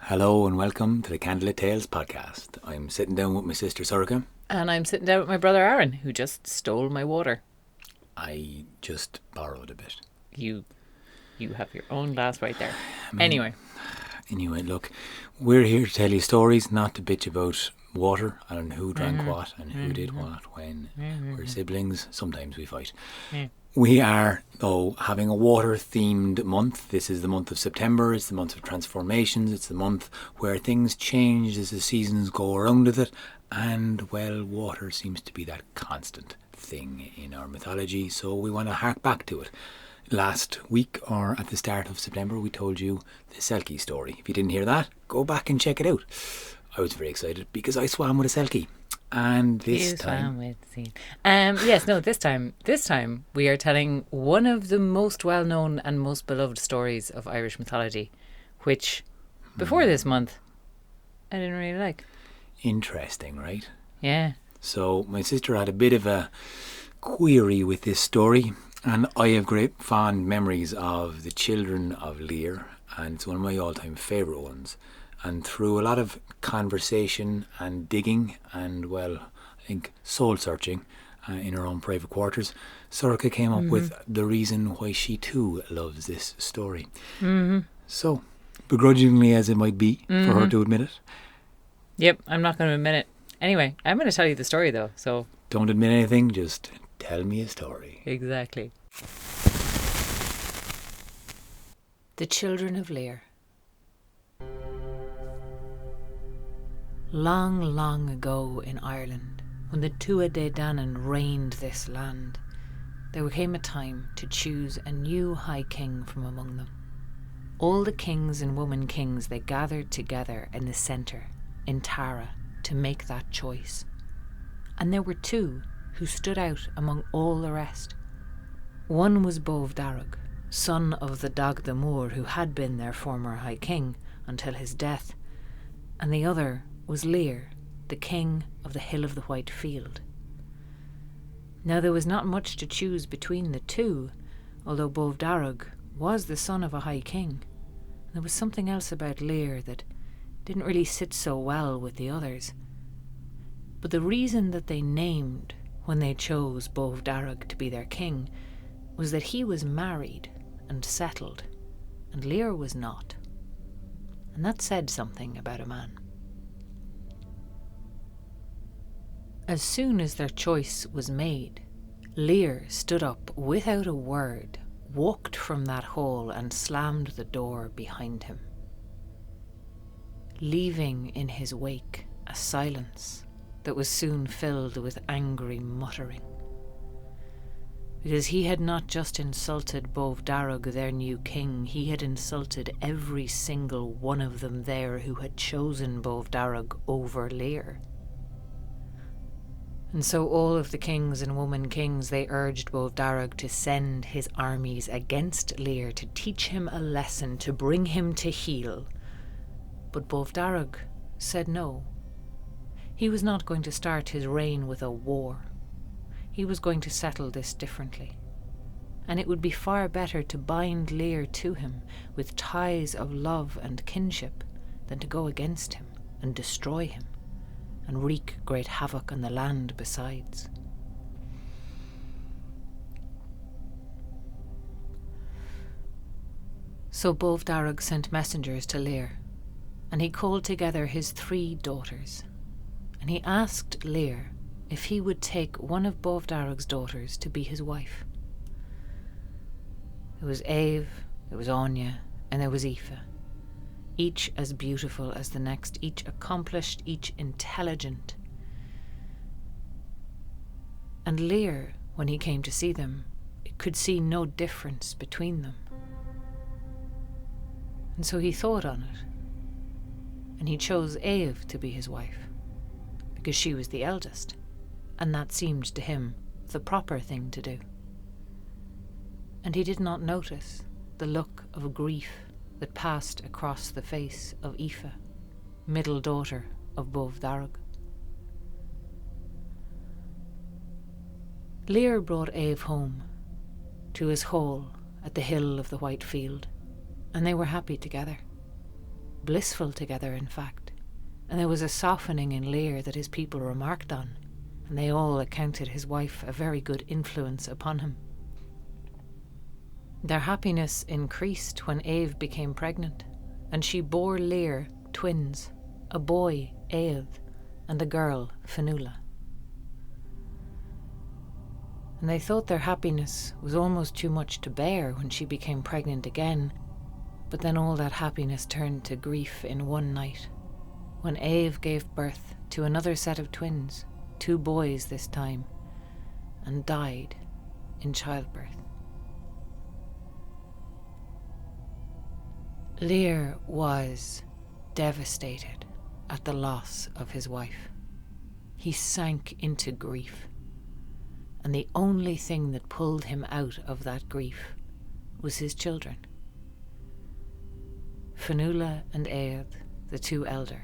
Hello and welcome to the Candlelit Tales podcast. I'm sitting down with my sister Sorcha. And I'm sitting down with my brother Aron, who just stole my water. I just borrowed a bit. You have your own glass right there. Anyway, look, we're here to tell you stories, not to bitch about water and who drank what and who did what when. We're siblings. Sometimes we fight. We are, though, having a water-themed month. This is the month of September. It's the month of transformations. It's the month where things change as the seasons go around with it. And, well, water seems to be that constant thing in our mythology, so we want to hark back to it. Last week, or at the start of September, we told you the Selkie story. If you didn't hear that, go back and check it out. I was very excited because I swam with a Selkie. And this time we are telling one of the most well-known and most beloved stories of Irish mythology, which before this month I didn't really like. Interesting, right? Yeah. So my sister had a bit of a query with this story, and I have great fond memories of the Children of Lir, and it's one of my all-time favourite ones. And through a lot of conversation and digging and, well, I think soul-searching in her own private quarters, Sorcha came up with the reason why she too loves this story. So, begrudgingly as it might be for her to admit it. Yep, I'm not going to admit it. Anyway, I'm going to tell you the story though, so... Don't admit anything, just tell me a story. Exactly. The Children of Lir. Long, long ago in Ireland, when the Tuatha De Danann reigned this land, there came a time to choose a new high king from among them. All the kings and woman kings, they gathered together in the centre, in Tara, to make that choice. And there were two who stood out among all the rest. One was Bov Darug, son of the Dag the Moor, who had been their former high king until his death, and the other was Lir, the king of the Hill of the White Field. Now there was not much to choose between the two, although Bov Darug was the son of a high king. There was something else about Lir that didn't really sit so well with the others. But the reason that they named when they chose Bov Darug to be their king was that he was married and settled, and Lir was not. And that said something about a man. As soon as their choice was made, Lir stood up without a word, walked from that hall and slammed the door behind him, leaving in his wake a silence that was soon filled with angry muttering. Because he had not just insulted Bov Darug, their new king, he had insulted every single one of them there who had chosen Bov Darug over Lir. And so all of the kings and woman kings, they urged Bov Darug to send his armies against Lir to teach him a lesson, to bring him to heel. But Bov Darug said no. He was not going to start his reign with a war. He was going to settle this differently. And it would be far better to bind Lir to him with ties of love and kinship than to go against him and destroy him and wreak great havoc on the land besides. So Bov Darug sent messengers to Lir, and he called together his 3 daughters, and he asked Lir if he would take one of Bov Darug's daughters to be his wife. There was Eve, there was Anya, and there was Aoife, each as beautiful as the next, each accomplished, each intelligent. And Lir, when he came to see them, could see no difference between them. And so he thought on it, and he chose Eve to be his wife, because she was the eldest, and that seemed to him the proper thing to do. And he did not notice the look of grief that passed across the face of Aoife, middle daughter of Bov Darug. Lir brought Eve home to his hall at the Hill of the White Field, and they were happy together. blissful together, in fact, and there was a softening in Lir that his people remarked on, and they all accounted his wife a very good influence upon him. Their happiness increased when Eve became pregnant, and she bore Lir twins, a boy, Eoth, and a girl, Fionnuala. And they thought their happiness was almost too much to bear when she became pregnant again, but then all that happiness turned to grief in one night, when Eve gave birth to another set of twins, 2 boys this time, and died in childbirth. Lir was devastated at the loss of his wife. He sank into grief, and the only thing that pulled him out of that grief was his children. Fionnuala and Eoth, the 2 elder,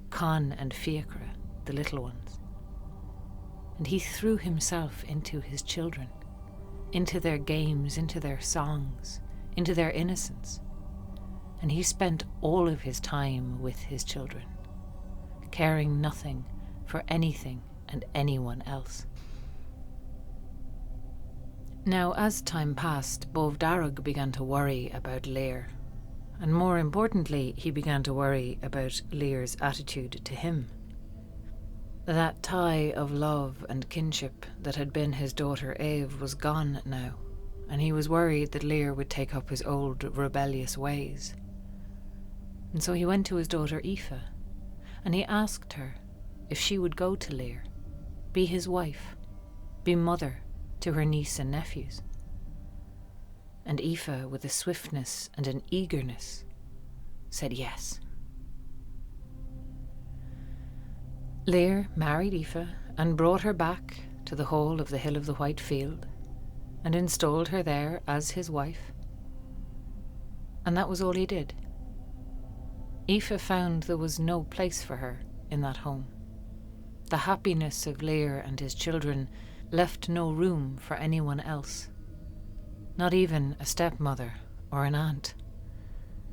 Con and Fiachra, the little ones. And he threw himself into his children, into their games, into their songs, into their innocence. And he spent all of his time with his children, caring nothing for anything and anyone else. Now, as time passed, Bov Darug began to worry about Lir, and more importantly, he began to worry about Lir's attitude to him. That tie of love and kinship that had been his daughter Eve was gone now, and he was worried that Lir would take up his old rebellious ways. And so he went to his daughter Aoife, and he asked her if she would go to Lir, be his wife, be mother to her niece and nephews. And Aoife, with a swiftness and an eagerness, said yes. Lir married Aoife and brought her back to the hall of the Hill of the White Field and installed her there as his wife. And that was all he did. Aoife found there was no place for her in that home. The happiness of Lir and his children left no room for anyone else, not even a stepmother or an aunt.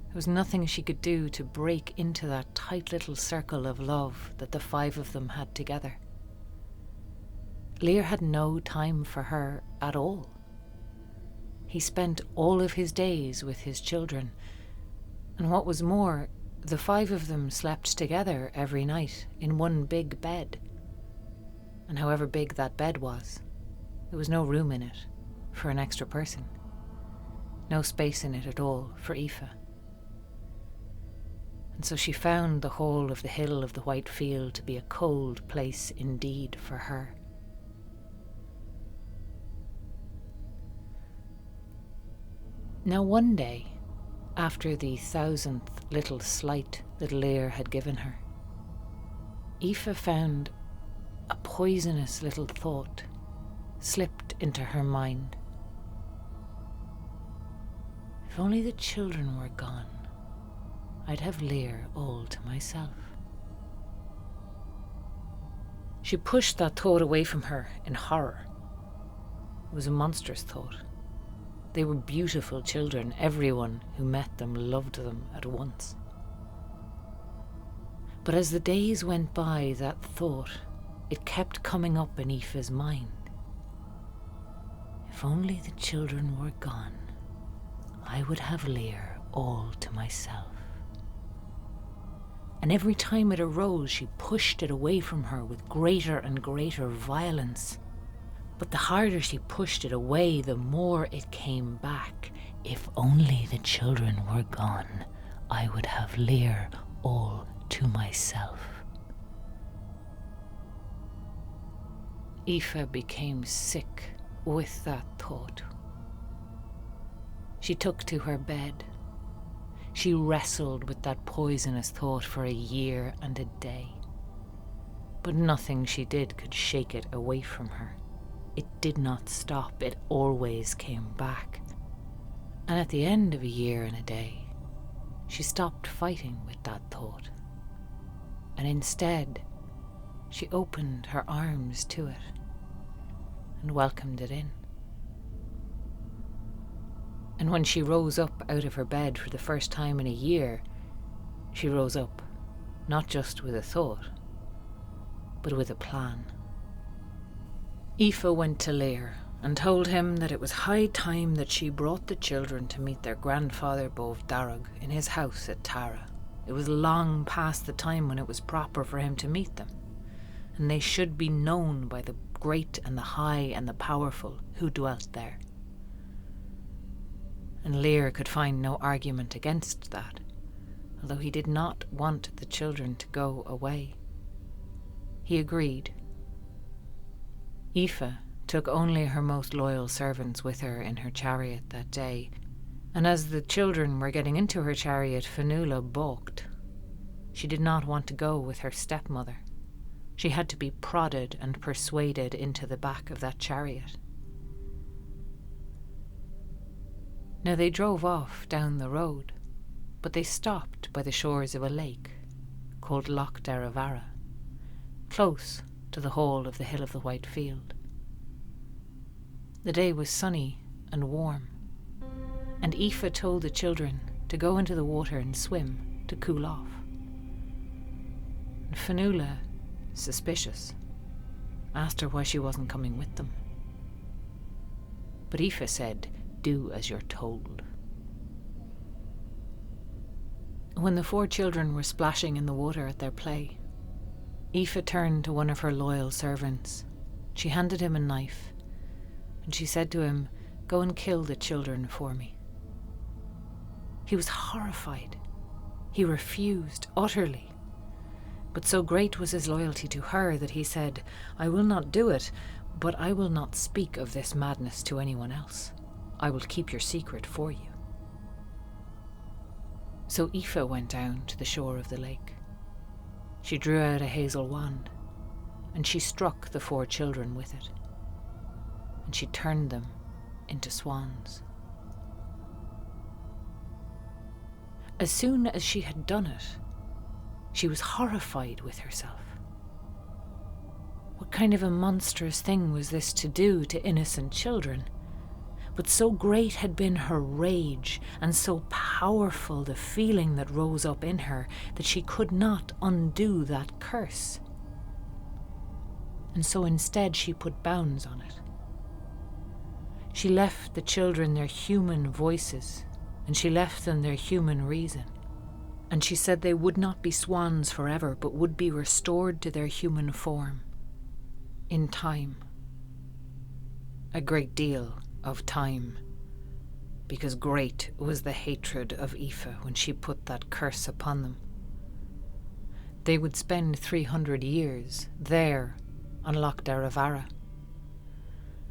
There was nothing she could do to break into that tight little circle of love that the 5 of them had together. Lir had no time for her at all. He spent all of his days with his children, and what was more, the 5 of them slept together every night in one big bed. And however big that bed was, there was no room in it for an extra person. No space in it at all for Aoife. And so she found the hall of the Hill of the White Field to be a cold place indeed for her. Now one day, after the 1000th little slight that Lir had given her, Aoife found a poisonous little thought slipped into her mind. If only the children were gone, I'd have Lir all to myself. She pushed that thought away from her in horror. It was a monstrous thought. They were beautiful children. Everyone who met them loved them at once. But as the days went by, that thought, it kept coming up in Aoife's mind. If only the children were gone, I would have Lir all to myself. And every time it arose, she pushed it away from her with greater and greater violence. But the harder she pushed it away, the more it came back. If only the children were gone, I would have Lir all to myself. Aoife became sick with that thought. She took to her bed. She wrestled with that poisonous thought for a year and a day. But nothing she did could shake it away from her. It did not stop, it always came back. And at the end of a year and a day, she stopped fighting with that thought. And instead, she opened her arms to it and welcomed it in. And when she rose up out of her bed for the first time in a year, she rose up, not just with a thought, but with a plan. Aoife went to Lir and told him that it was high time that she brought the children to meet their grandfather Bov Darug in his house at Tara. It was long past the time when it was proper for him to meet them, and they should be known by the great and the high and the powerful who dwelt there. And Lir could find no argument against that, although he did not want the children to go away. He agreed. Aoife took only her most loyal servants with her in her chariot that day, and as the children were getting into her chariot, Fionnuala balked. She did not want to go with her stepmother. She had to be prodded and persuaded into the back of that chariot. Now they drove off down the road, but they stopped by the shores of a lake called Loch Derravara, close to the hall of the Hill of the White Field. The day was sunny and warm, and Aoife told the children to go into the water and swim to cool off. And Fionnuala, suspicious, asked her why she wasn't coming with them. But Aoife said, "Do as you're told." When the 4 children were splashing in the water at their play, Aoife turned to one of her loyal servants. She handed him a knife, and she said to him, "Go and kill the children for me." He was horrified. He refused utterly. But so great was his loyalty to her that he said, "I will not do it, but I will not speak of this madness to anyone else. I will keep your secret for you." So Aoife went down to the shore of the lake. She drew out a hazel wand, and she struck the 4 children with it, and she turned them into swans. As soon as she had done it, she was horrified with herself. What kind of a monstrous thing was this to do to innocent children? But so great had been her rage, and so powerful the feeling that rose up in her, that she could not undo that curse. And so instead she put bounds on it. She left the children their human voices, and she left them their human reason. And she said they would not be swans forever, but would be restored to their human form in time. A great deal of time, because great was the hatred of Aoife when she put that curse upon them. They would spend 300 years there on Loch Derravara,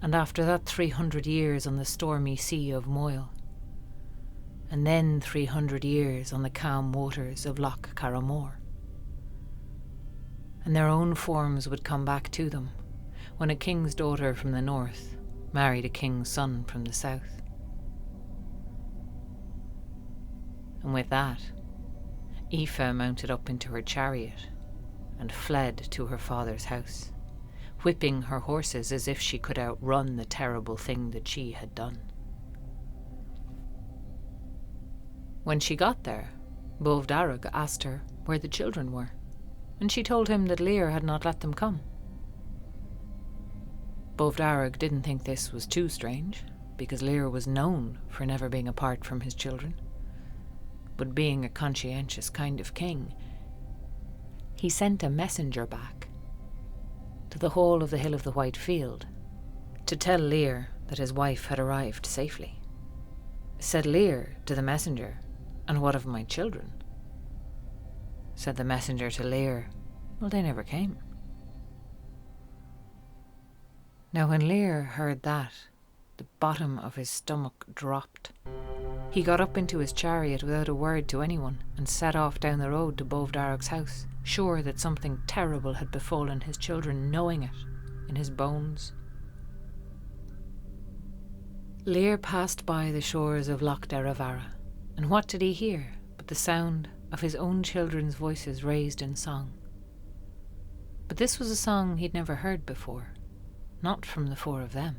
and after that 300 years on the stormy Sea of Moil, and then 300 years on the calm waters of Loch Karrimor. And their own forms would come back to them when a king's daughter from the north married a king's son from the south. And with that, Aoife mounted up into her chariot and fled to her father's house, whipping her horses as if she could outrun the terrible thing that she had done. When she got there, Bov Darug asked her where the children were, and she told him that Lir had not let them come. Bov Darug didn't think this was too strange, because Lir was known for never being apart from his children. But being a conscientious kind of king, he sent a messenger back to the hall of the Hill of the White Field to tell Lir that his wife had arrived safely. Said Lir to the messenger, "And what of my children?" Said the messenger to Lir, "Well, they never came." Now when Lir heard that, the bottom of his stomach dropped. He got up into his chariot without a word to anyone and set off down the road to Bov Darug's house, sure that something terrible had befallen his children, knowing it in his bones. Lir passed by the shores of Loch Derravara, and what did he hear but the sound of his own children's voices raised in song? But this was a song he'd never heard before, not from the 4 of them.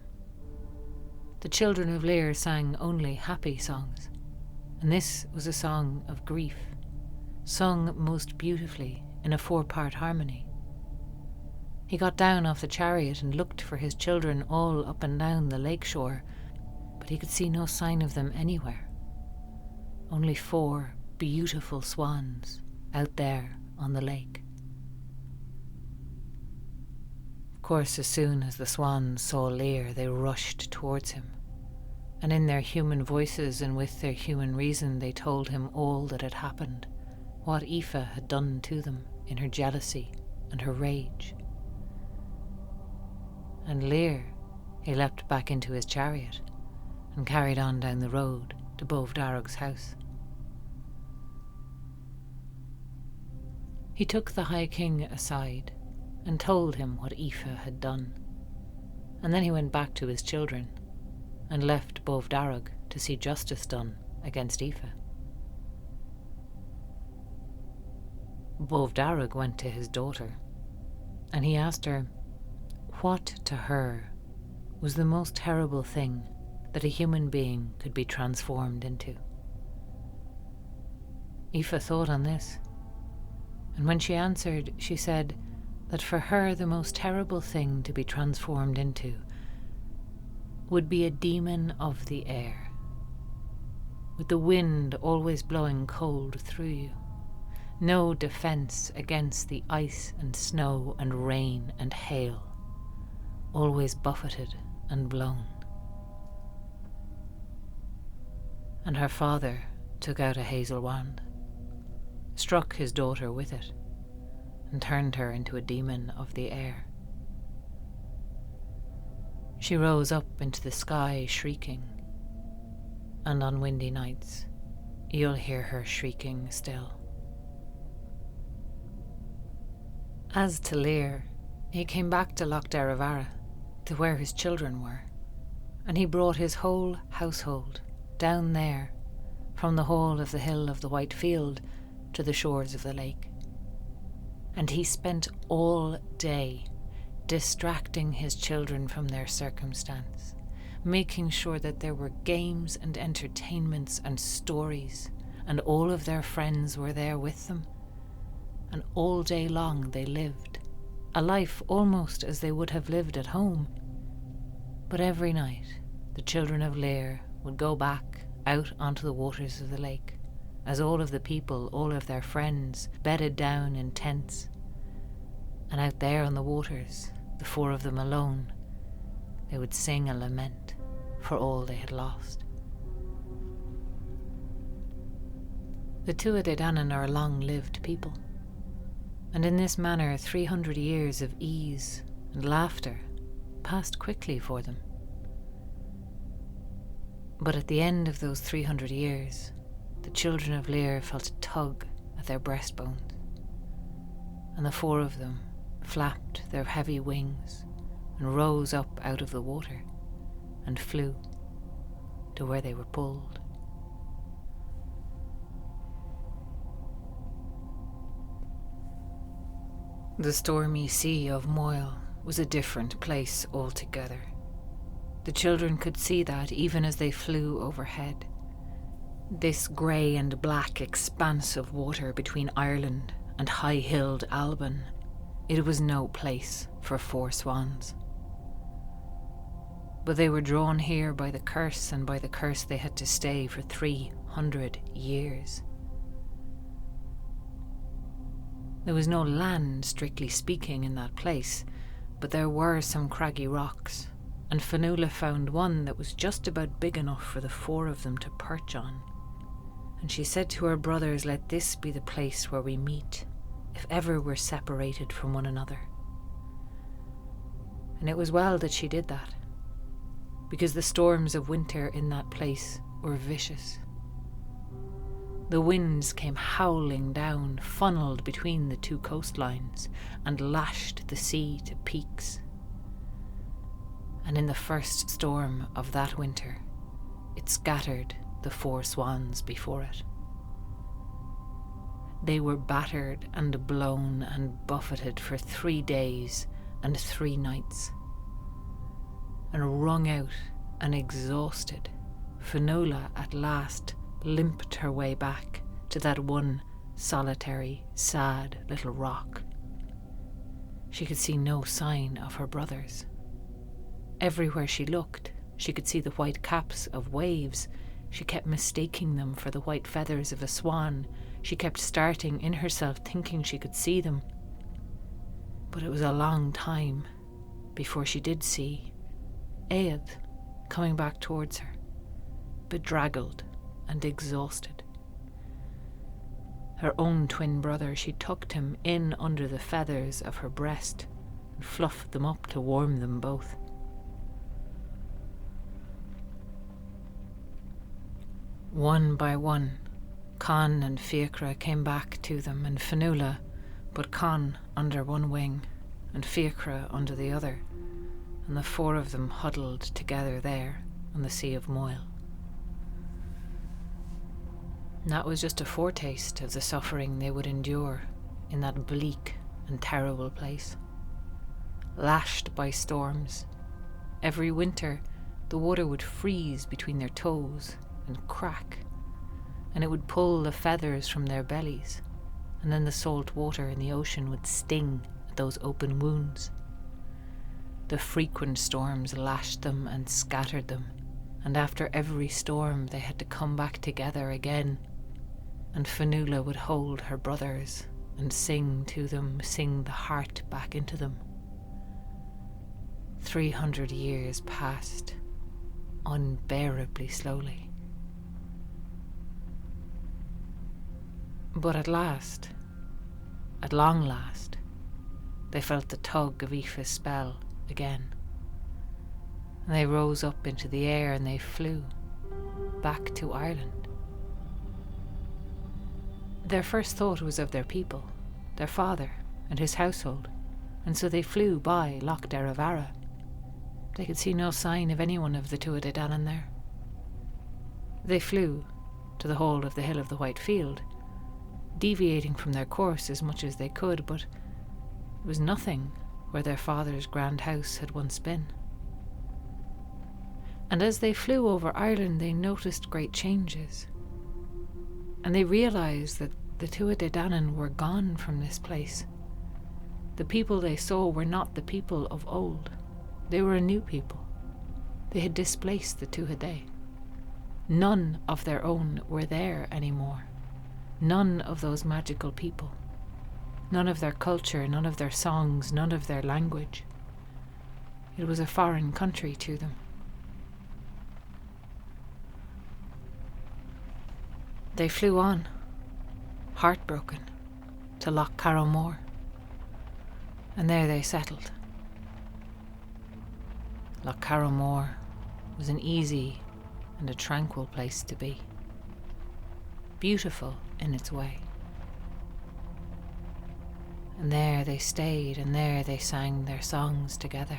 The children of Lir sang only happy songs, and this was a song of grief, sung most beautifully in a 4-part harmony. He got down off the chariot and looked for his children all up and down the lake shore, but he could see no sign of them anywhere. Only 4 beautiful swans out there on the lake. Of course, as soon as the swans saw Lir, they rushed towards him, and in their human voices and with their human reason they told him all that had happened, what Aoife had done to them in her jealousy and her rage. And Lir, he leapt back into his chariot and carried on down the road to Bov Darrog's house. He took the High King aside and told him what Aoife had done, and then he went back to his children and left Bov Darrog to see justice done against Aoife. Bov Darrog went to his daughter, and he asked her what to her was the most terrible thing that a human being could be transformed into. Aoife thought on this, and when she answered, she said that for her the most terrible thing to be transformed into would be a demon of the air, with the wind always blowing cold through you, no defence against the ice and snow and rain and hail, always buffeted and blown. And her father took out a hazel wand, struck his daughter with it, and turned her into a demon of the air. She rose up into the sky shrieking, and on windy nights you'll hear her shrieking still. As to Lir, he came back to Loch Derravara, to where his children were, and he brought his whole household down there from the hall of the Hill of the White Field to the shores of the lake. And he spent all day distracting his children from their circumstance, making sure that there were games and entertainments and stories, and all of their friends were there with them. And all day long they lived, a life almost as they would have lived at home. But every night the Children of Lir would go back out onto the waters of the lake, as all of the people, all of their friends, bedded down in tents. And out there on the waters, the 4 of them alone, they would sing a lament for all they had lost. The Tuatha De Danann are a long-lived people, and in this manner 300 years of ease and laughter passed quickly for them. But at the end of those 300 years, the Children of Lir felt a tug at their breastbones, and the 4 of them flapped their heavy wings and rose up out of the water and flew to where they were pulled. The stormy Sea of Moil was a different place altogether. The children could see that even as they flew overhead. This grey and black expanse of water between Ireland and high-hilled Alban, it was no place for 4 swans. But they were drawn here by the curse, and by the curse they had to stay for 300 years. There was no land, strictly speaking, in that place, but there were some craggy rocks, and Fionnuala found one that was just about big enough for the 4 of them to perch on. And she said to her brothers, "Let this be the place where we meet, if ever we're separated from one another." And it was well that she did that, because the storms of winter in that place were vicious. The winds came howling down, funneled between the 2 coastlines, and lashed the sea to peaks. And in the first storm of that winter, it scattered the 4 swans before it. They were battered and blown and buffeted for 3 days and 3 nights. And wrung out and exhausted, Fionnuala at last limped her way back to that one solitary, sad little rock. She could see no sign of her brothers. Everywhere she looked, she could see the white caps of waves. She kept mistaking them for the white feathers of a swan. She kept starting in herself, thinking she could see them. But it was a long time before she did see Aed coming back towards her, bedraggled and exhausted. Her own twin brother, she tucked him in under the feathers of her breast and fluffed them up to warm them both. One by one, Con and Fiachra came back to them, and Fionnuala, but Con under one wing and Fiachra under the other, and the four of them huddled together there on the Sea of Moil. And that was just a foretaste of the suffering they would endure in that bleak and terrible place. Lashed by storms, every winter the water would freeze between their toes and crack, and it would pull the feathers from their bellies, and then the salt water in the ocean would sting at those open wounds. The frequent storms lashed them and scattered them, and after every storm they had to come back together again, and Fionnuala would hold her brothers and sing to them, sing the heart back into them. 300 years passed, unbearably slowly. But at last, at long last, they felt the tug of Aoife's spell again. And they rose up into the air and they flew back to Ireland. Their first thought was of their people, their father and his household, and so they flew by Loch Derravara. They could see no sign of anyone of the Tuatha De Danann there. They flew to the hold of the Hill of the White Field, deviating from their course as much as they could, but it was nothing where their father's grand house had once been. And as they flew over Ireland, they noticed great changes, and they realised that the Tuatha De Danann were gone from this place. The people they saw were not the people of old. They were a new people. They had displaced the Tuatha De. None of their own were there anymore. None of those magical people. None of their culture, none of their songs, none of their language. It was a foreign country to them. They flew on, heartbroken, to Loch Karrimor, and there they settled. Loch Karrimor was an easy and a tranquil place to be, beautiful in its way. And there they stayed, and there they sang their songs together,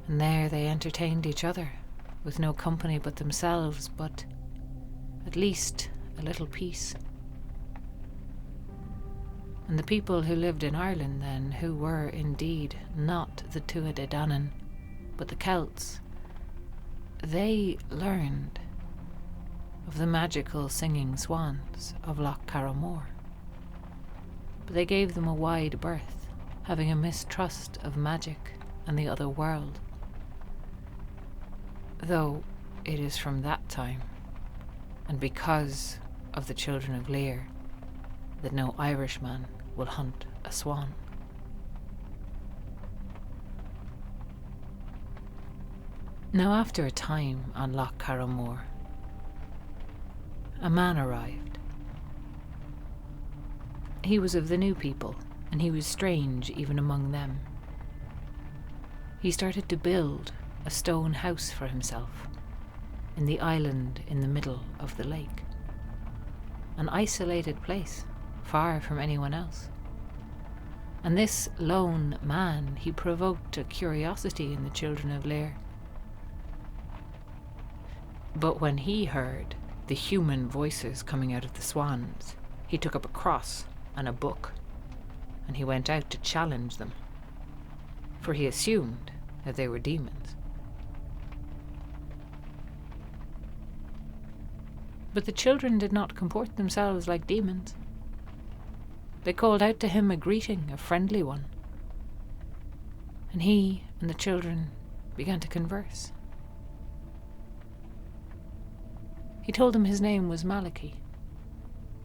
and there they entertained each other with no company but themselves, but at least a little peace. And the people who lived in Ireland then, who were indeed not the Tuatha De Danann, but the Celts, they learned of the magical singing swans of Loch Karrimor. But they gave them a wide berth, having a mistrust of magic and the other world. Though it is from that time, and because of the Children of Lir, that no Irishman will hunt a swan. Now after a time on Loch Karrimor, a man arrived. He was of the new people, and he was strange even among them. He started to build a stone house for himself in the island in the middle of the lake, an isolated place, far from anyone else. And this lone man, he provoked a curiosity in the Children of Lir. But when he heard the human voices coming out of the swans, he took up a cross and a book, and he went out to challenge them, for he assumed that they were demons. But the children did not comport themselves like demons. They called out to him a greeting, a friendly one. And he and the children began to converse. He told them his name was Malachy,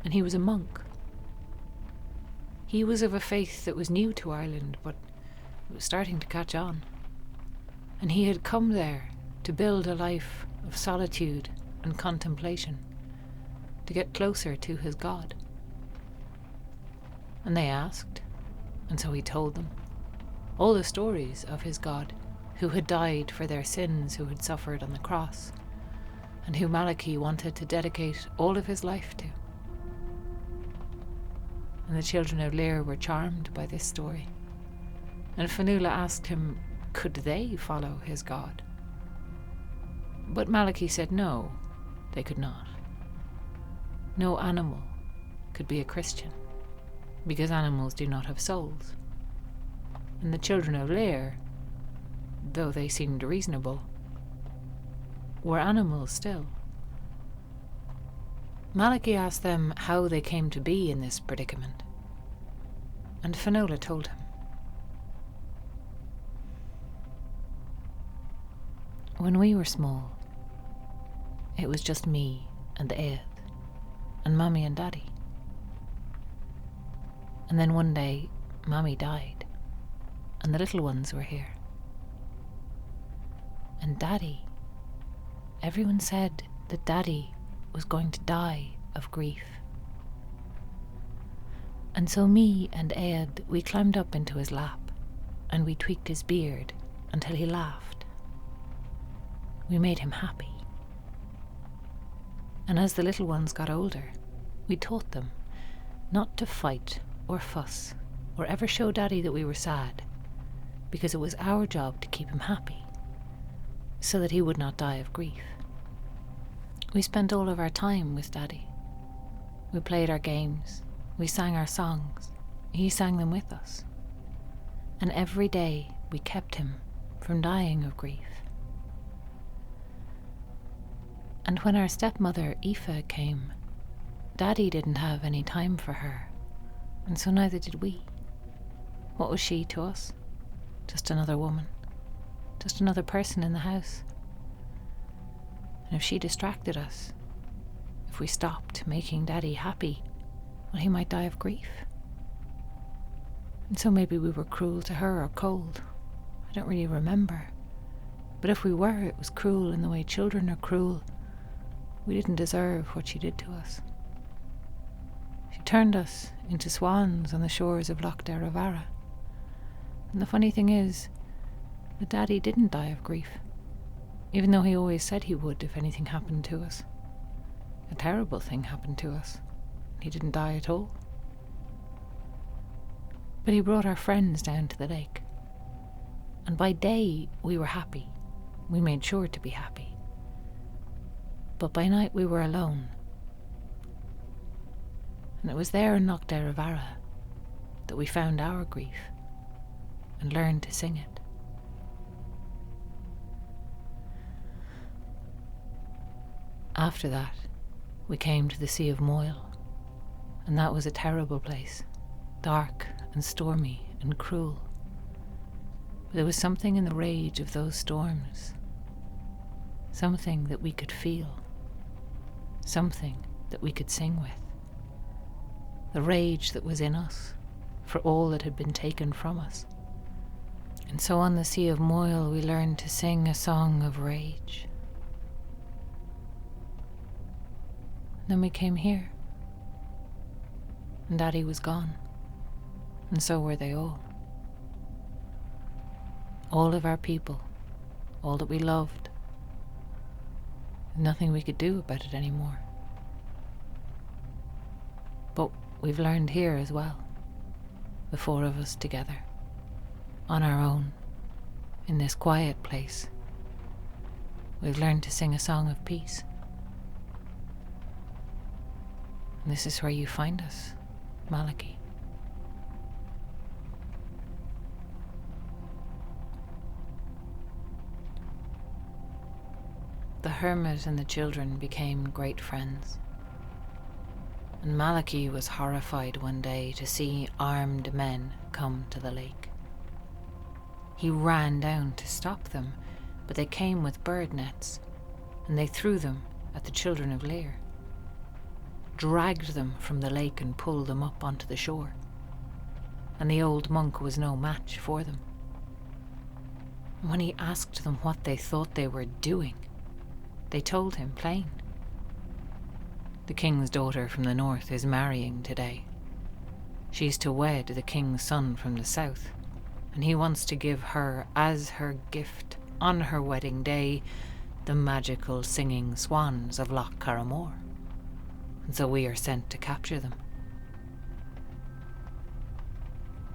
and he was a monk. He was of a faith that was new to Ireland, but it was starting to catch on. And he had come there to build a life of solitude and contemplation, to get closer to his God. And they asked, and so he told them, all the stories of his God, who had died for their sins, who had suffered on the cross, and who Malachy wanted to dedicate all of his life to. And the children of Lir were charmed by this story. And Fionnuala asked him, could they follow his God? But Malachy said no, they could not. No animal could be a Christian, because animals do not have souls. And the children of Lir, though they seemed reasonable, were animals still. Malachy asked them how they came to be in this predicament, and Fionnuala told him. When we were small, it was just me and Aed, and Mommy and Daddy. And then one day, Mommy died, and the little ones were here. And Daddy, everyone said that Daddy was going to die of grief. And so me and Aed, we climbed up into his lap, and we tweaked his beard until he laughed. We made him happy. And as the little ones got older, we taught them not to fight or fuss or ever show Daddy that we were sad, because it was our job to keep him happy, so that he would not die of grief. We spent all of our time with Daddy. We played our games, we sang our songs, he sang them with us. And every day we kept him from dying of grief. And when our stepmother Aoife came, Daddy didn't have any time for her, and so neither did we. What was she to us? Just another woman, just another person in the house. And if she distracted us, if we stopped making Daddy happy, well, he might die of grief. And so maybe we were cruel to her or cold. I don't really remember. But if we were, it was cruel in the way children are cruel. We didn't deserve what she did to us. She turned us into swans on the shores of Loch Derravara. And the funny thing is that Daddy didn't die of grief, even though he always said he would if anything happened to us. A terrible thing happened to us. He didn't die at all. But he brought our friends down to the lake. And by day we were happy. We made sure to be happy. But by night we were alone. And it was there in Loch Derravara that we found our grief and learned to sing it. After that, we came to the Sea of Moil, and that was a terrible place, dark and stormy and cruel. But there was something in the rage of those storms, something that we could feel, something that we could sing with, the rage that was in us for all that had been taken from us. And so on the Sea of Moil we learned to sing a song of rage. Then we came here, and Daddy was gone, and so were they all. All of our people, all that we loved. Nothing we could do about it anymore. But we've learned here as well, the four of us together, on our own, in this quiet place. We've learned to sing a song of peace. And this is where you find us, Malachy. The hermit and the children became great friends. and Malachy was horrified one day to see armed men come to the lake. He ran down to stop them, but they came with bird nets, and they threw them at the Children of Lir, dragged them from the lake and pulled them up onto the shore, and the old monk was no match for them. And when he asked them what they thought they were doing, they told him plain. The king's daughter from the north is marrying today. She's to wed the king's son from the south, and he wants to give her as her gift on her wedding day the magical singing swans of Loch Karrimor. And so we are sent to capture them.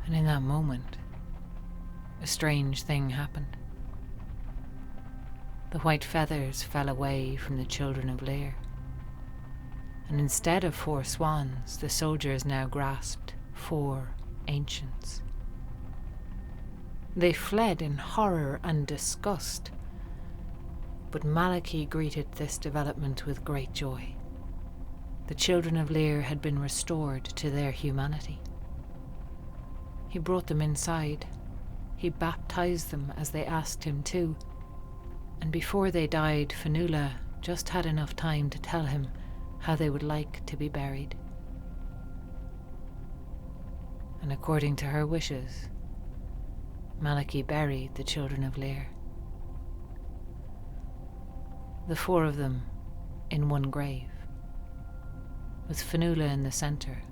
And in that moment, a strange thing happened. The white feathers fell away from the Children of Lir, and instead of 4 swans, the soldiers now grasped 4 ancients. They fled in horror and disgust, but Malachy greeted this development with great joy. The Children of Lir had been restored to their humanity. He brought them inside. He baptized them as they asked him to, and before they died, Fionnuala just had enough time to tell him how they would like to be buried. And according to her wishes, Malachy buried the Children of Lir. The 4 of them in one grave, with Fionnuala in the centre,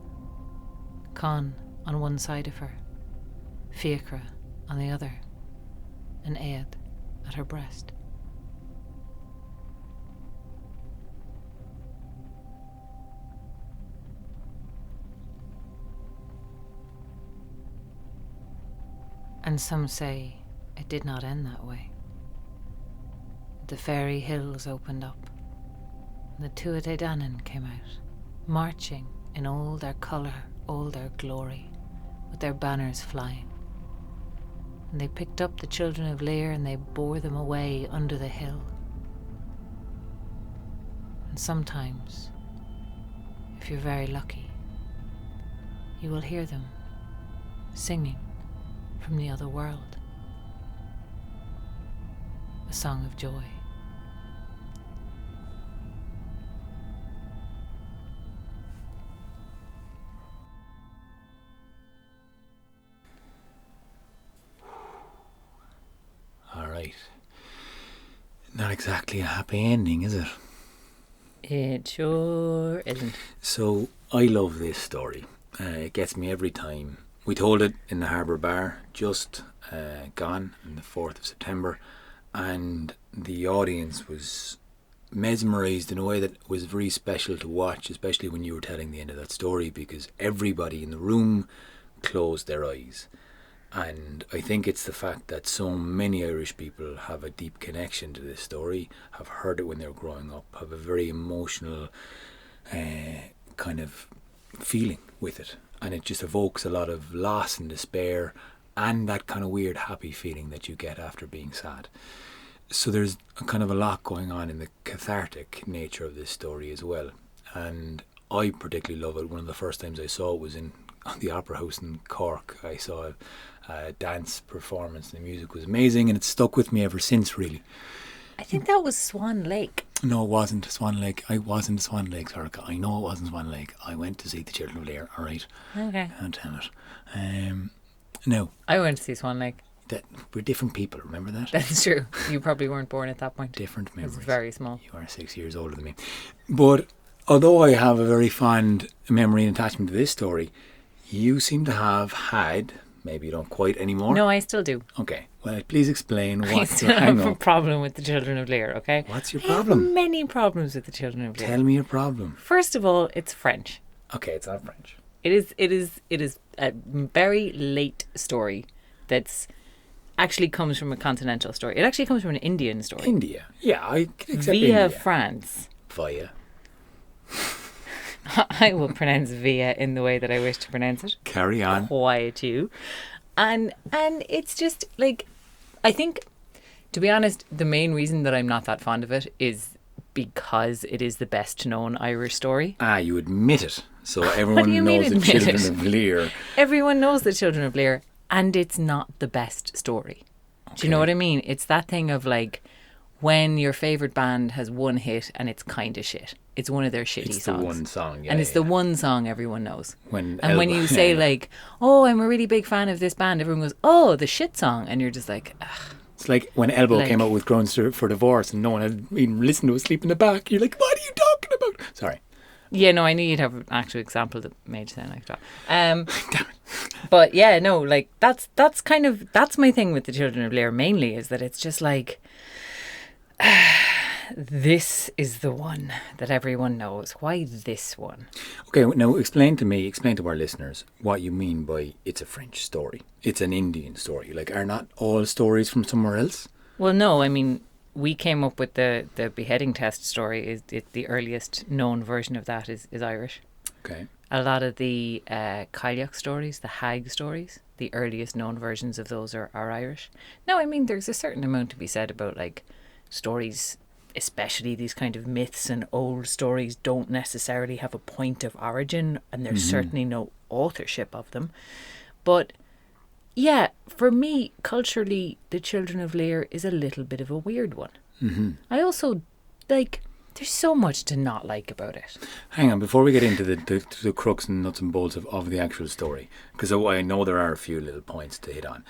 Con on one side of her, Fiachra on the other, and Aed at her breast. And some say it did not end that way. The fairy hills opened up, and the Tuatha Dé Danann came out, marching in all their colour, all their glory, with their banners flying. And they picked up the Children of Lir and they bore them away under the hill. And sometimes, if you're very lucky, you will hear them singing from the other world, a song of joy. All right. Not exactly a happy ending, is it? It sure isn't. So I love this story. It gets me every time. We told it in the Harbour Bar, just gone on the 4th of September, and the audience was mesmerised in a way that was very special to watch, especially when you were telling the end of that story, because everybody in the room closed their eyes. And I think it's the fact that so many Irish people have a deep connection to this story, have heard it when they were growing up, have a very emotional kind of feeling with it. And it just evokes a lot of loss and despair and that kind of weird happy feeling that you get after being sad. So there's a kind of a lot going on in the cathartic nature of this story as well. And I particularly love it. One of the first times I saw it was in the Opera House in Cork. I saw a dance performance and the music was amazing, and it's stuck with me ever since, really. I think that was Swan Lake. No, it wasn't Swan Lake. I wasn't Swan Lake, Sorcha. I know it wasn't Swan Lake. I went to see the Children of Lir, alright? Okay. Can't tell it. No. I went to see Swan Lake. We're different people, remember that? That's true. You probably weren't born at that point. Different memories. It's very small. You are 6 years older than me. But although I have a very fond memory and attachment to this story, you seem to have had, maybe you don't quite anymore. No, I still do. Okay. Well, please explain I what's still your hang have a up. problem with the Children of Lir, okay? What's your I have problem? many problems with the Children of Lir. Tell me your problem. First of all, it's French. Okay, it's not French. It is a very late story that's actually comes from a continental story. It actually comes from an Indian story. India. Yeah, I can accept Via India. France. Via. I will pronounce via in the way that I wish to pronounce it. Carry on. Quiet you. And it's just like, I think, to be honest, the main reason that I'm not that fond of it is because it is the best known Irish story. Ah, you admit it. So What do everyone you mean knows the admit Children it? of Lir. Everyone knows the Children of Lir, and it's not the best story. Do you know what I mean? It's that thing of like when your favourite band has one hit and it's kind of shit. It's one of their shitty It's songs. the one song, yeah. And it's the one song everyone knows. When you say like, oh, I'm a really big fan of this band, everyone goes, oh, the shit song. And you're just like, ugh. It's like when Elbow Like- came out with Grounds for Divorce and no one had even listened to Asleep in the Back. You're like, what are you talking about? Sorry. Yeah, no, I knew you'd have an actual example that made it sound like that. But yeah, no, like that's my thing with the Children of Lir mainly, is that it's just like this is the one that everyone knows. Why this one? Okay, now explain to our listeners what you mean by it's a French story. It's an Indian story. Like, are not all stories from somewhere else? Well, no, I mean, we came up with the beheading test story. The earliest known version of that is Irish. Okay. A lot of the Cailleach stories, the hag stories, the earliest known versions of those are Irish. Now, I mean, there's a certain amount to be said about like stories, especially these kind of myths and old stories don't necessarily have a point of origin, and there's certainly no authorship of them. But yeah, for me, culturally, the Children of Lir is a little bit of a weird one. Mm-hmm. I also, like, there's so much to not like about it. Hang on, before we get into the crux and nuts and bolts of the actual story, because I know there are a few little points to hit on.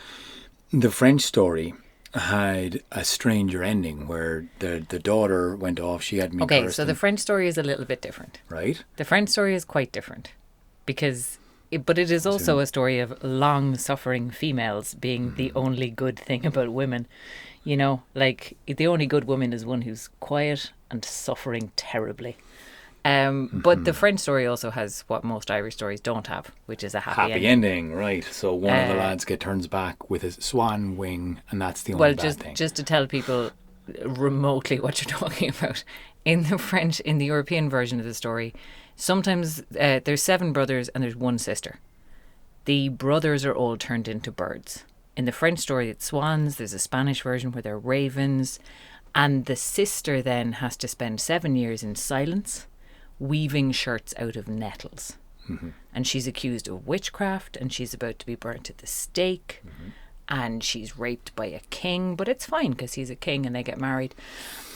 The French story had a stranger ending where the daughter went off. She had me. Okay, so the French story is a little bit different. Right? The French story is quite different because, but it is also a story of long-suffering females being the only good thing about women. You know, like the only good woman is one who's quiet and suffering terribly. But the French story also has what most Irish stories don't have, which is a happy ending. Right? So one of the lads turns back with his swan wing, and that's the only bad thing. Just to tell people remotely what you're talking about, in the European version of the story, sometimes there's 7 brothers and there's 1 sister. The brothers are all turned into birds. In the French story, it's swans. There's a Spanish version where they're ravens, and the sister then has to spend 7 years in silence, weaving shirts out of nettles. Mm-hmm. And she's accused of witchcraft, and she's about to be burnt at the stake, and she's raped by a king, but it's fine because he's a king and they get married.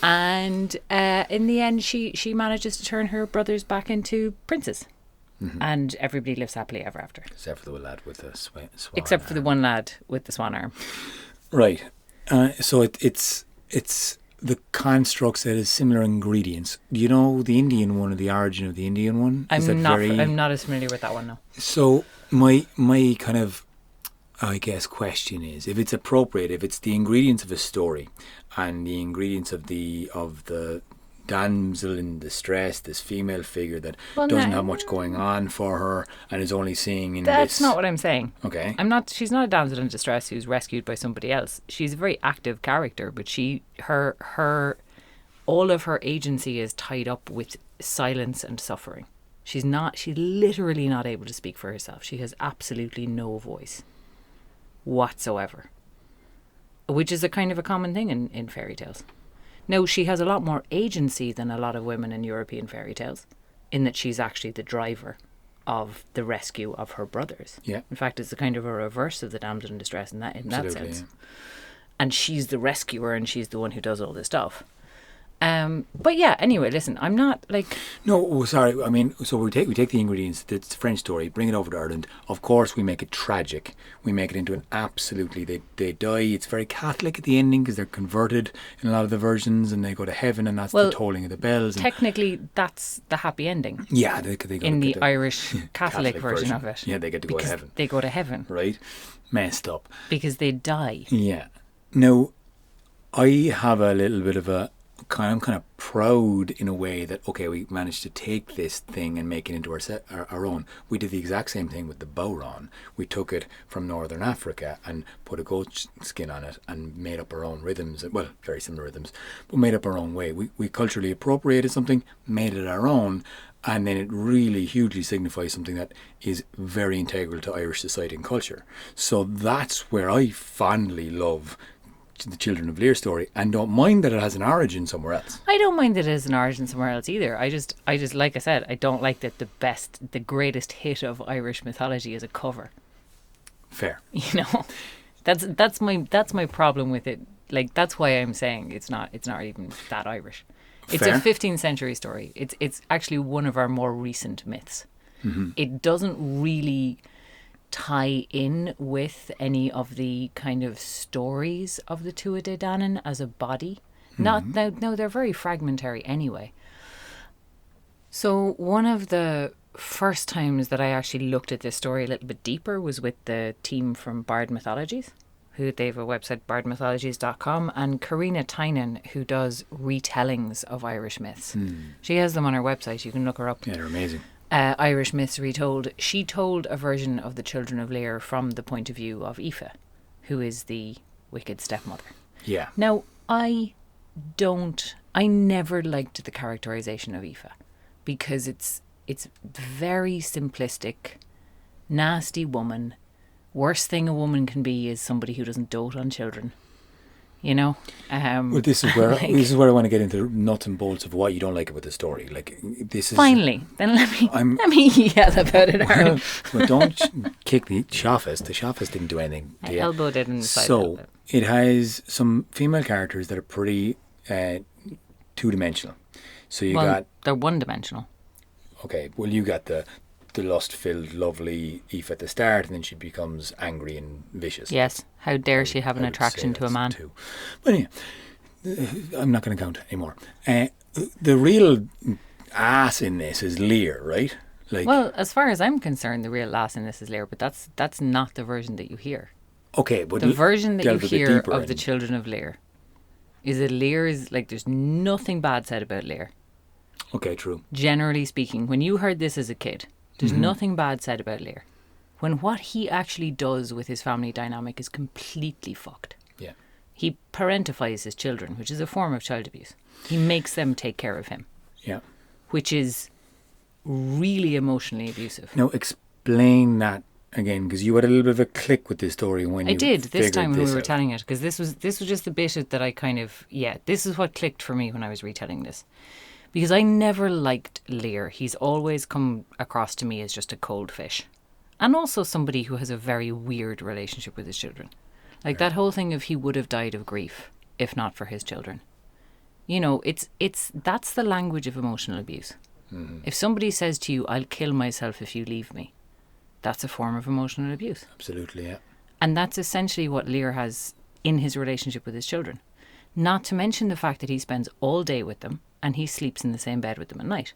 And in the end, she manages to turn her brothers back into princes. Mm-hmm. And everybody lives happily ever after. Except for the lad with the swan Except for the one lad with the swan arm. Right. So it's the constructs that is similar ingredients. Do you know the Indian one or the origin of the Indian one? I'm not as familiar with that one, no. So my kind of, I guess, question is, if it's appropriate, if it's the ingredients of a story and the ingredients of the damsel in distress, this female figure that doesn't have much going on for her and is only seeing in That's not what I'm saying. Okay. She's not a damsel in distress who's rescued by somebody else. She's a very active character, but her all of her agency is tied up with silence and suffering. She's literally not able to speak for herself. She has absolutely no voice whatsoever, which is a kind of a common thing in fairy tales. No, she has a lot more agency than a lot of women in European fairy tales, in that she's actually the driver of the rescue of her brothers. Yeah. In fact, it's a kind of a reverse of the damsel in distress in that sense. Yeah. And she's the rescuer, and she's the one who does all this stuff. But yeah, anyway, listen, I'm not like... No, sorry, I mean, so we take the ingredients, it's the French story, bring it over to Ireland. Of course, we make it tragic. We make it into an absolutely, they die. It's very Catholic at the ending because they're converted in a lot of the versions and they go to heaven, and that's the tolling of the bells. Technically, that's the happy ending. Yeah, they go in the Irish Catholic version of it. Yeah, they get to go to heaven. They go to heaven. Right? Messed up. Because they die. Yeah. Now, I have a little bit of I'm kind of proud in a way that, okay, we managed to take this thing and make it into our own. We did the exact same thing with the Bowron. We took it from Northern Africa and put a goat skin on it and made up our own rhythms. Well, very similar rhythms, but made up our own way. We culturally appropriated something, made it our own, and then it really hugely signifies something that is very integral to Irish society and culture. So that's where I fondly love the Children of Lir story and don't mind that it has an origin somewhere else. I don't mind that it has an origin somewhere else either. I just, like I said, I don't like that the greatest hit of Irish mythology is a cover. Fair. You know, that's my problem with it. Like, that's why I'm saying it's not even that Irish. It's Fair. a 15th century story. It's actually one of our more recent myths. Mm-hmm. It doesn't really tie in with any of the kind of stories of the Tuatha De Danann as a body. Mm-hmm. No, they're very fragmentary anyway. So one of the first times that I actually looked at this story a little bit deeper was with the team from Bard Mythologies, who they have a website, bardmythologies.com, and Karina Tynan, who does retellings of Irish myths. She has them on her website. You can look her up. Yeah, they're amazing. Irish Myths Retold. She told a version of the Children of Lir from the point of view of Aoife, who is the wicked stepmother. Yeah. Now, I never liked the characterization of Aoife because it's very simplistic, nasty woman. Worst thing a woman can be is somebody who doesn't dote on children. You know? Well, this is where this is where I want to get into the nuts and bolts of why you don't like it with the story. Like, this is finally, then let me yell about it, Aron. Well, don't kick the Shafas. The Shafas didn't do anything. I elbowed it in the side. So it has some female characters that are pretty two-dimensional. So they're one-dimensional. Okay, well, you got the lust-filled, lovely Aoife at the start, and then she becomes angry and vicious. Yes. How dare she have an attraction to a man? Too. But yeah, I'm not going to count anymore. The real ass in this is Lir, right? Like, well, as far as I'm concerned, the real ass in this is Lir, but that's not the version that you hear. Okay, but the version that you hear of the in. Children of Lir is that Lir is like, there's nothing bad said about Lir. Okay, true. Generally speaking, when you heard this as a kid, there's nothing bad said about Lir. When what he actually does with his family dynamic is completely fucked. Yeah. He parentifies his children, which is a form of child abuse. He makes them take care of him. Yeah. Which is really emotionally abusive. Now, explain that again, because you had a little bit of a click with this story when I did this time when we were out. telling it, because this was just the bit that I kind of, this is what clicked for me when I was retelling this. Because I never liked Lir. He's always come across to me as just a cold fish. And also somebody who has a very weird relationship with his children. Like that whole thing of he would have died of grief if not for his children. You know, that's the language of emotional abuse. Mm-hmm. If somebody says to you, I'll kill myself if you leave me, that's a form of emotional abuse. Absolutely, yeah. And that's essentially what Lir has in his relationship with his children. Not to mention the fact that he spends all day with them and he sleeps in the same bed with them at night.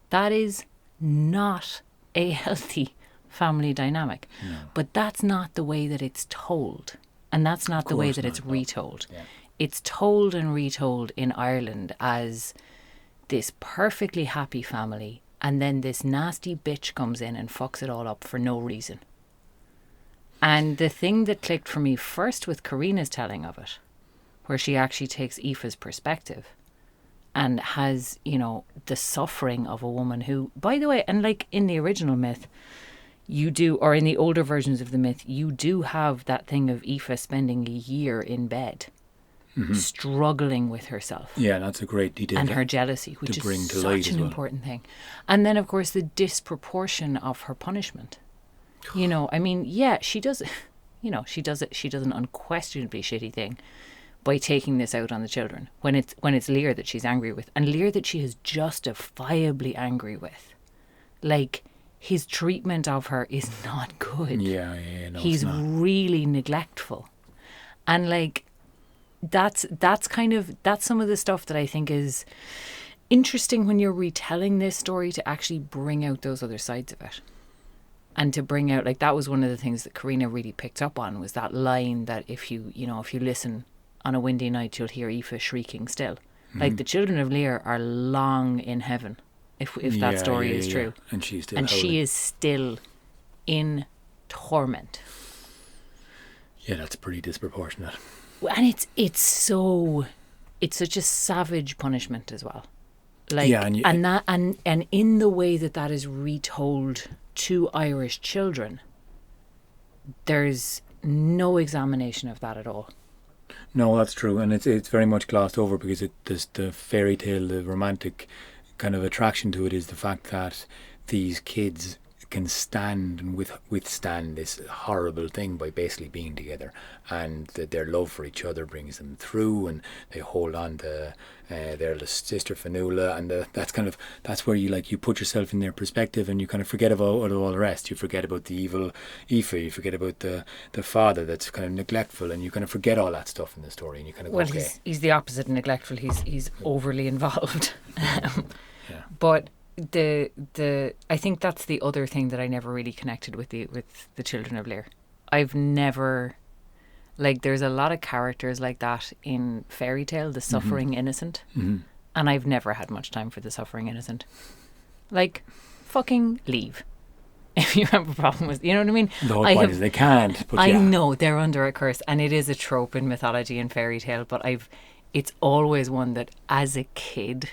That is not a healthy family dynamic. No. But that's not the way that it's told. And that's not the way that it's retold. Yeah. It's told and retold in Ireland as this perfectly happy family, and then this nasty bitch comes in and fucks it all up for no reason. And the thing that clicked for me first with Karina's telling of it, where she actually takes Aoife's perspective and has, you know, the suffering of a woman who, by the way, and like in the original myth, you do, or in the older versions of the myth, you do have that thing of Aoife spending a year in bed, struggling with herself. Yeah, that's a great detail. And her jealousy, which is such an important thing. And then, of course, the disproportion of her punishment. You know, I mean, yeah, she does, you know, she does an unquestionably shitty thing by taking this out on the children when it's Lir that she's angry with, and Lir that she is justifiably angry with. Like, his treatment of her is not good. Yeah, no, he's really neglectful, and like that's some of the stuff that I think is interesting when you're retelling this story, to actually bring out those other sides of it. And to bring out, like, that was one of the things that Karina really picked up on, was that line that if you listen on a windy night, you'll hear Aoife shrieking still. Mm-hmm. Like, the Children of Lir are long in heaven, if that story is true. And she's still and howling. She is still in torment. Yeah, that's pretty disproportionate. And it's such a savage punishment as well. Like, yeah, and in the way that is retold to Irish children, there's no examination of that at all. No, that's true, and it's very much glossed over because there's the fairy tale, the romantic kind of attraction to it is the fact that these kids can stand and withstand this horrible thing by basically being together, and that their love for each other brings them through, and they hold on to their sister Fanula, and that's where you put yourself in their perspective, and you kind of forget about all the rest. You forget about the evil Aoife, you forget about the father that's kind of neglectful, and you kind of forget all that stuff in the story, and you kind of go, Well, okay. he's the opposite of neglectful. He's overly involved. Yeah. But I think that's the other thing that I never really connected with the Children of Lir. I've never, like, there's a lot of characters like that in fairy tale, the suffering innocent, and I've never had much time for the suffering innocent. Like, fucking leave if you have a problem with, you know what I mean? The whole point is they can't. But I know they're under a curse, and it is a trope in mythology and fairy tale. But it's always one that as a kid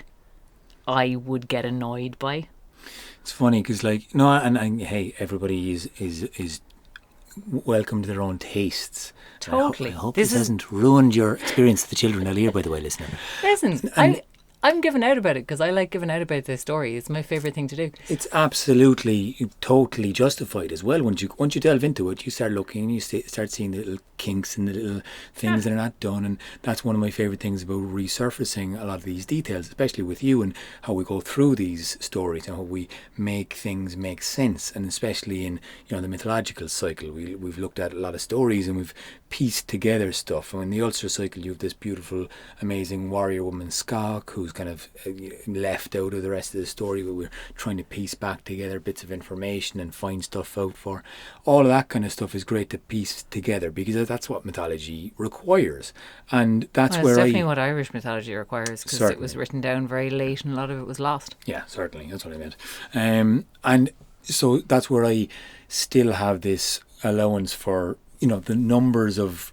I would get annoyed by. It's funny because, like, no, and hey, everybody is welcome to their own tastes. Totally. I hope this hasn't ruined your experience of the Children of Lir, by the way, listener. Listen, I'm giving out about it because I like giving out about this story. It's my favourite thing to do. It's absolutely, totally justified as well. Once you delve into it, you start looking and you start seeing the little kinks and the little things that are not done. And that's one of my favourite things about resurfacing a lot of these details, especially with you and how we go through these stories and how we make things make sense. And especially in the mythological cycle, we've looked at a lot of stories and we've pieced together stuff. And in the Ulster cycle, you have this beautiful, amazing warrior woman, Skak, who's kind of left out of the rest of the story, but we're trying to piece back together bits of information and find stuff out for. All of that kind of stuff is great to piece together because that's what mythology requires, and that's where definitely what Irish mythology requires, because it was written down very late and a lot of it was lost. Yeah, certainly, that's what I meant. And so that's where I still have this allowance for the numbers of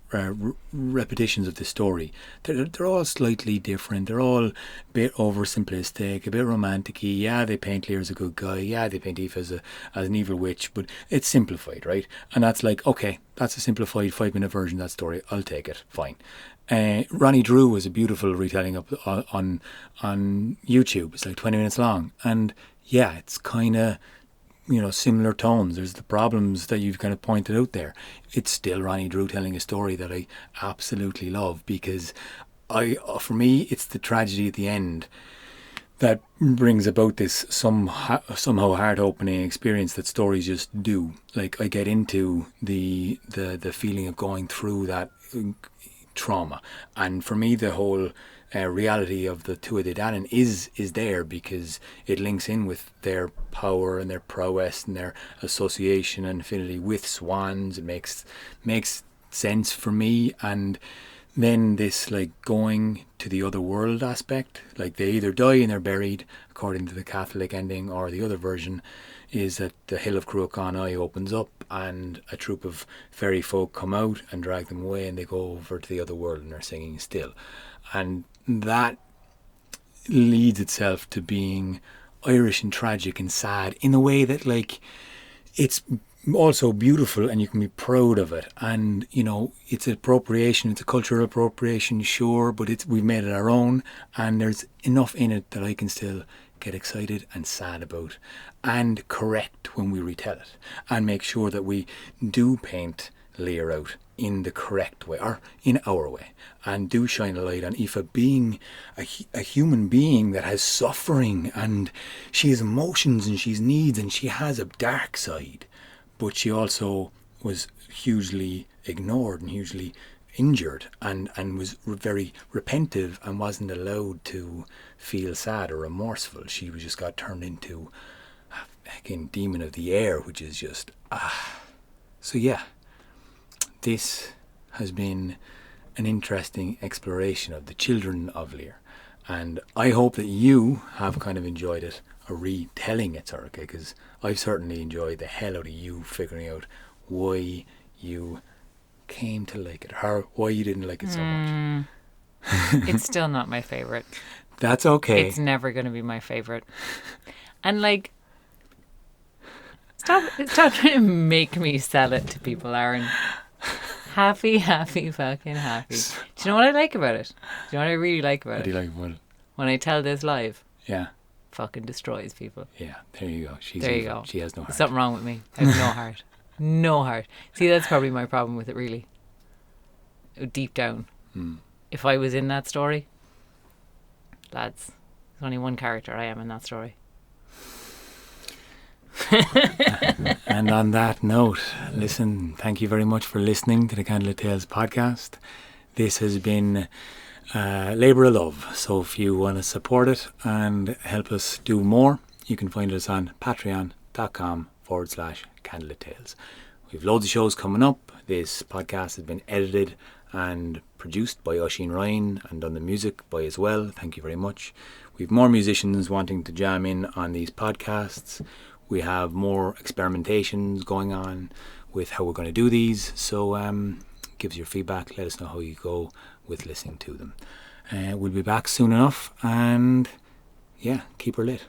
repetitions of the story. They're all slightly different. They're all a bit oversimplistic, a bit romantic-y. Yeah, they paint Lear as a good guy. Yeah, they paint Aoife as an evil witch, but it's simplified, right? And that's like, okay, that's a simplified 5-minute version of that story. I'll take it. Fine. Ronnie Drew was a beautiful retelling up on YouTube. It's like 20 minutes long. And yeah, it's kind of similar tones. There's the problems that you've kind of pointed out there. It's still Ronnie Drew telling a story that I absolutely love because for me, it's the tragedy at the end that brings about this somehow heart-opening experience that stories just do. Like, I get into the feeling of going through that trauma, and for me, the whole reality of the Tuatha De Danann is there because it links in with their power and their prowess and their association and affinity with swans. It makes sense for me. And then this, like, going to the other world aspect, like they either die and they're buried according to the Catholic ending, or the other version is that the hill of Cruachan opens up and a troop of fairy folk come out and drag them away, and they go over to the other world and they're singing still. And that leads itself to being Irish and tragic and sad in a way that, like, it's also beautiful and you can be proud of it. And it's appropriation, it's a cultural appropriation, sure, but we've made it our own, and there's enough in it that I can still get excited and sad about and correct when we retell it, and make sure that we do paint Lear out in the correct way, or in our way, and do shine a light on Aoife being a human being that has suffering, and she has emotions and she has needs and she has a dark side, but she also was hugely ignored and hugely injured and was very repentive and wasn't allowed to feel sad or remorseful. She just got turned into a fucking demon of the air, which is just so yeah, this has been an interesting exploration of the Children of Lir, and I hope that you have kind of enjoyed it, a retelling it, Sorcha, because I've certainly enjoyed the hell out of you figuring out why you came to like it, or why you didn't like it so much. It's still not my favourite. That's okay. It's never going to be my favourite. And, like, stop trying to make me sell it to people, Aron. Happy fucking happy. Do you know what I like about it? Do you know what I really like about What do it? you like about it? When I tell this live, Yeah. fucking destroys people. Yeah, there you go. She's There you evil. go. She has no heart. There's something wrong with me. I have no heart. No heart. See, that's probably my problem with it, really. Deep down. If I was in that story, lads, there's only one character I am in that story. And on that note, listen, thank you very much for listening to the Candlelit Tales podcast. This has been Labour of Love. So if you want to support it and help us do more, you can find us on patreon.com/Candlelit Tales. We've loads of shows coming up. This podcast has been edited and produced by Oisín Ryan and done the music by as well. Thank you very much. We've more musicians wanting to jam in on these podcasts. We have more experimentations going on with how we're going to do these. So give us your feedback. Let us know how you go with listening to them. We'll be back soon enough. And yeah, keep her lit.